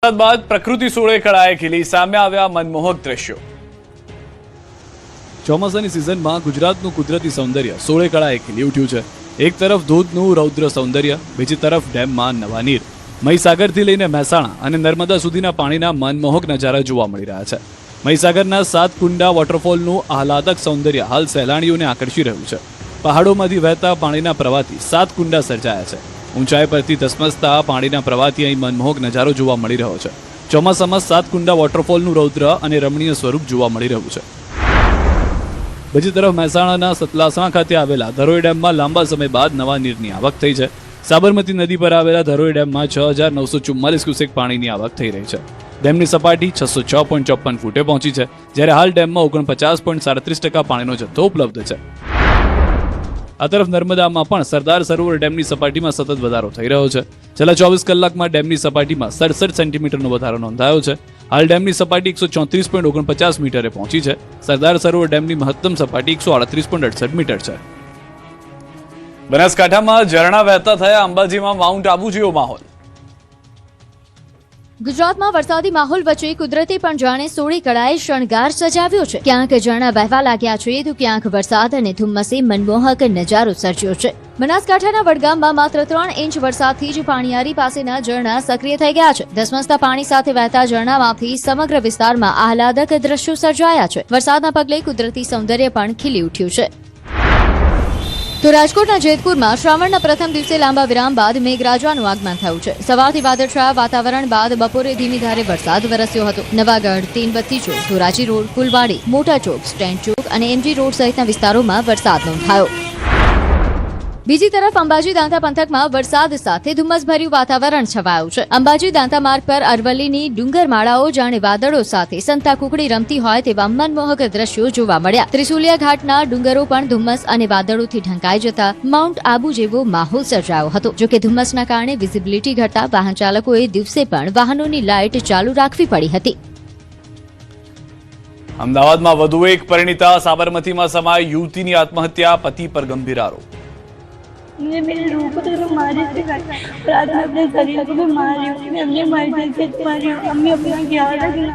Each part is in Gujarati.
બાદ પ્રકૃતિ સોળે કળાએ ખીલી, સામે આવ્યા મનમોહક દ્રશ્યો। ચોમાસાની સિઝનમાં ગુજરાતનું કુદરતી સૌંદર્ય સોળે કળાએ ખીલી ઉઠ્યું છે। એક તરફ ધોધનું રૌદ્ર સૌંદર્ય, બીજી તરફ ડેમમાં નવા નીર। મહીસાગરથી લઈને મહેસાણા અને નર્મદા સુધીના પાણીના મનમોહક નજારા જોવા મળી રહ્યા છે। મહીસાગરના સાતકુંડા વોટરફોલનું આહલાદક સૌંદર્ય હાલ સહેલાણીઓને આકર્ષી રહ્યું છે। પહાડોમાંથી વહેતા પાણીના પ્રવાહથી સાતકુંડા સર્જાયા છે। ઊંચાઈ પરથી ધસમસતા પાણીના પ્રવાહથી અહીં મનમોહક નજારો જોવા મળી રહ્યો છે। ચોમાસામાં સાતકુંડા વોટરફોલનું રૌદ્ર અને રમણીય સ્વરૂપ જોવા મળી રહ્યું છે। બીજી તરફ મહેસાણાના સતલાસણા ખાતે આવેલા ધરોઈ ડેમમાં લાંબા સમય બાદ નવા નીરની આવક થઈ છે। સાબરમતી નદી પર આવેલા ધરોઈ ડેમમાં 6,944 ક્યુસેક પાણીની આવક થઈ રહી છે। ડેમની સપાટી 606.54 ફૂટે પહોંચી છે, જ્યારે હાલ ડેમમાં 49.37% પાણીનો જથ્થો ઉપલબ્ધ છે। આ તરફ નર્મદામાં પણ સરદાર સરોવર ડેમની સપાટીમાં સતત વધારો થઈ રહ્યો છે। છેલ્લા 24 કલાકમાં ડેમની સપાટીમાં 67 સેન્ટીમીટરનો વધારો નોંધાયો છે। હાલ ડેમની સપાટી 134.49 મીટરે પહોંચી છે। સરદાર સરોવર ડેમની મહત્તમ સપાટી 138.68 મીટર છે। બનાસકાંઠામાં ઝરણા વહેતા થયા, અંબાજીમાં માઉન્ટ આબુ જેવો માહોલ। ગુજરાતમાં વરસાદી માહોલ વચ્ચે કુદરતે પણ જાણે સોળે કળાએ શણગાર સજાવ્યો છે। ક્યાંક ઝરણા વહેવા લાગ્યા છે તો ક્યાંક વરસાદ અને ધુમ્મસે મનમોહક નજારો સર્જ્યો છે। બનાસકાંઠાના વડગામમાં માત્ર 3 ઇંચ વરસાદથી જ પાણીયારી પાસેના ઝરણા સક્રિય થઈ ગયા છે। ધસમસતા પાણી સાથે વહેતા ઝરણામાંથી સમગ્ર વિસ્તારમાં આહલાદક દ્રશ્યો સર્જાયા છે। વરસાદના પગલે કુદરતી સૌંદર્ય પણ ખીલી ઉઠ્યું છે। તો રાજકોટના જેતપુરમાં શ્રાવણના પ્રથમ દિવસે લાંબા વિરામ બાદ મેઘરાજાનું આગમન થયું છે। સવારથી વાદળછાયા વાતાવરણ બાદ બપોરે ધીમી ધારે વરસાદ વરસ્યો હતો। નવાગઢ, તીનબત્તી ચોક, ધોરાજી રોડ, ફુલવાડી, મોટા ચોક, સ્ટેન્ડ ચોક અને એમજી રોડ સહિતના વિસ્તારોમાં વરસાદ નોંધાયો। બીજી તરફ અંબાજી દાંતા પંથકમાં વરસાદ સાથે ધુમ્મસભર્યું વાતાવરણ છવાયું છે। અંબાજી દાંતા માર્ગ પર અરવલ્લીની ડુંગરમાળાઓ જાણે વાદળો સાથે સંતા કુકડી રમતી હોય તેવા મનમોહક દ્રશ્યો જોવા મળ્યા। ત્રિશુલિયા ઘાટના ડુંગરો પણ ધુમ્મસ અને વાદળોથી ઢંકાઈ જતા માઉન્ટ આબુ જેવો માહોલ સર્જાયો હતો। જોકે ધુમ્મસના કારણે વિઝિબિલિટી ઘટતા વાહન ચાલકોએ દિવસે પણ વાહનોની લાઇટ ચાલુ રાખવી પડી હતી। અમદાવાદમાં વધુ એક પરિણીતા, સાબરમતીમાં સમાય યુવતીની આત્મહત્યા, પતિ પર ગંભીર આરોપ। मुझे मेरे रूह को तो मारे थे, रात में अपने शरीर को भी मारी हूँ, मैं अपने मायके से मारी हूँ। अम्मी अपना ख्याल रखना।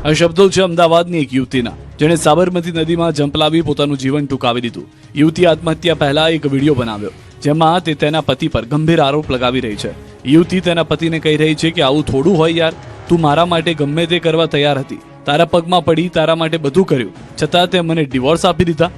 આ શબ્દો છે અમદાવાદની એક યુવતીના, જેણે સાબરમતી નદીમાં ઝંપલાવી પોતાનું જીવન ટૂંકાવી દીધું। યુવતી આત્મહત્યા પહેલા એક વિડીયો બનાવ્યો, જેમાં તે તેના પતિ પર ગંભીર આરોપ લગાવી રહી છે। યુવતી તેના પતિને કહી રહી છે કે આવું થોડું હોય યાર, તું મારા માટે ગમે તે કરવા તૈયાર હતી, તારા પગમાં પડી, તારા માટે બધું કર્યું, છતાં તે મને ડિવોર્સ આપી દીધા।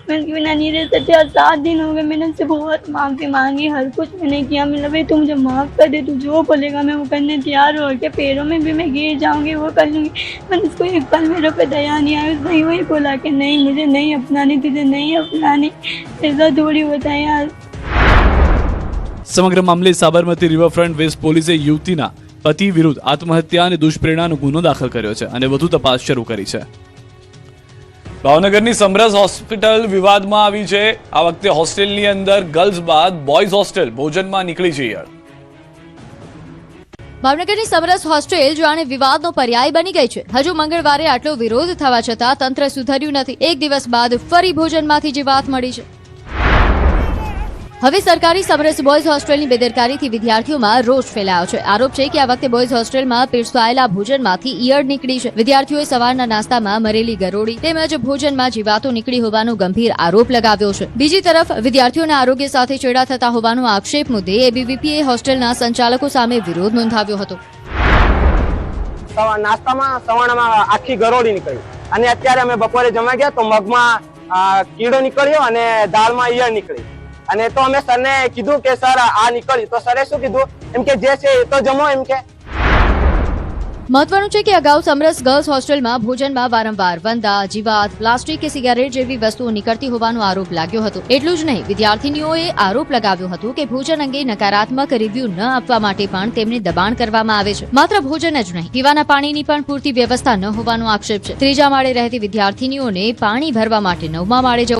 मैं उनके बिना नहीं रह सकती। 7 दिन हो गए, मैंने उनसे बहुत माफी मांगी, हर कुछ मैंने किया। मतलब भाई तू मुझे माफ कर दे, तू जो बोलेगा मैं वो करने तैयार हो के पैरों में भी मैं गिर जाऊंगी, वो कर लूंगी। मैंने उसको एक पल मेरे पे दया नहीं आई। उसने वही बोला कि नहीं, मुझे नहीं अपनानी, तुझे नहीं अपनानी। ऐसा थोड़ी होता है यार। સમગ્ર મામલે સાબરમતી રિવરફ્રન્ટ વેસ્ટ પોલીસે યુવતીના પતિ વિરુદ્ધ આત્મહત્યા અને દુષ્પ્રેરણાનો ગુનો દાખલ કર્યો છે અને વધુ તપાસ શરૂ કરી છે। ભાવનગરની સમરસ હોસ્પિટલ વિવાદમાં આવી છે। આ વખતે હોસ્ટેલની અંદર ગર્લ્સ બાદ બોયઝ હોસ્ટેલ ભોજનમાં નીકળી છે યાર। ભાવનગરની સમરસ હોસ્ટેલ જાણે વિવાદનો પર્યાય બની ગઈ છે। હજુ મંગળવારે આટલો વિરોધ થવા છતાં તંત્ર સુધર્યું નથી। એક દિવસ બાદ ફરી ભોજનમાંથી જે વાત મળી છે। હવે સરકારી સમરસ બોયઝ હોસ્ટેલની બેદરકારીથી વિદ્યાર્થીઓમાં રોષ ફેલાયો છે। આરોપ છે કે આ વખતે બોયઝ હોસ્ટેલમાં પીરસાયેલા ભોજનમાંથી ઈયળ નીકળી છે। વિદ્યાર્થીઓએ સવારના નાસ્તામાં મરેલી ગરોળી તેમજ ભોજનમાં જીવાતો નીકળી હોવાનો ગંભીર આરોપ લગાવ્યો છે। બીજી તરફ વિદ્યાર્થીઓના આરોગ્ય સાથે ચેડા થતા હોવાનો આક્ષેપ મુદ્દે એબીવીપીએ હોસ્ટેલના સંચાલકો સામે વિરોધ નોંધાવ્યો હતો। નાસ્તામાં સવારમાં આખી ગરોળી નીકળી અને અત્યારે અમે બપોરે જમવા ગયા તો મગમાં કીડો નીકળ્યો અને દાળમાં ઈયળ નીકળી। અને તો અમે સરને કીધું કે સર આ નીકળ્યું, તો સરે શું કીધું, એમ કે જે છે એ તો જમો એમ કે। મહત્વનું છે કે અગાઉ સમરસ ગર્લ્સ હોસ્ટેલમાં ભોજનમાં વારંવાર વંદા, જીવાત, પ્લાસ્ટિક કે સિગારેટ જેવી વસ્તુઓ નીકળતી હોવાનો આરોપ લાગ્યો હતો। એટલું જ નહીં, વિદ્યાર્થીનીઓએ આરોપ લગાવ્યો હતો કે ભોજન અંગે નકારાત્મક રિવ્યુ ન આપવા માટે પણ તેમને દબાણ કરવામાં આવે છે। માત્ર ભોજન જ નહીં, પીવાના પાણીની પણ પૂરતી વ્યવસ્થા ન હોવાનો આક્ષેપ છે। ત્રીજા માળે રહેતી વિદ્યાર્થીનીઓને પાણી ભરવા માટે 9મા માળે જવું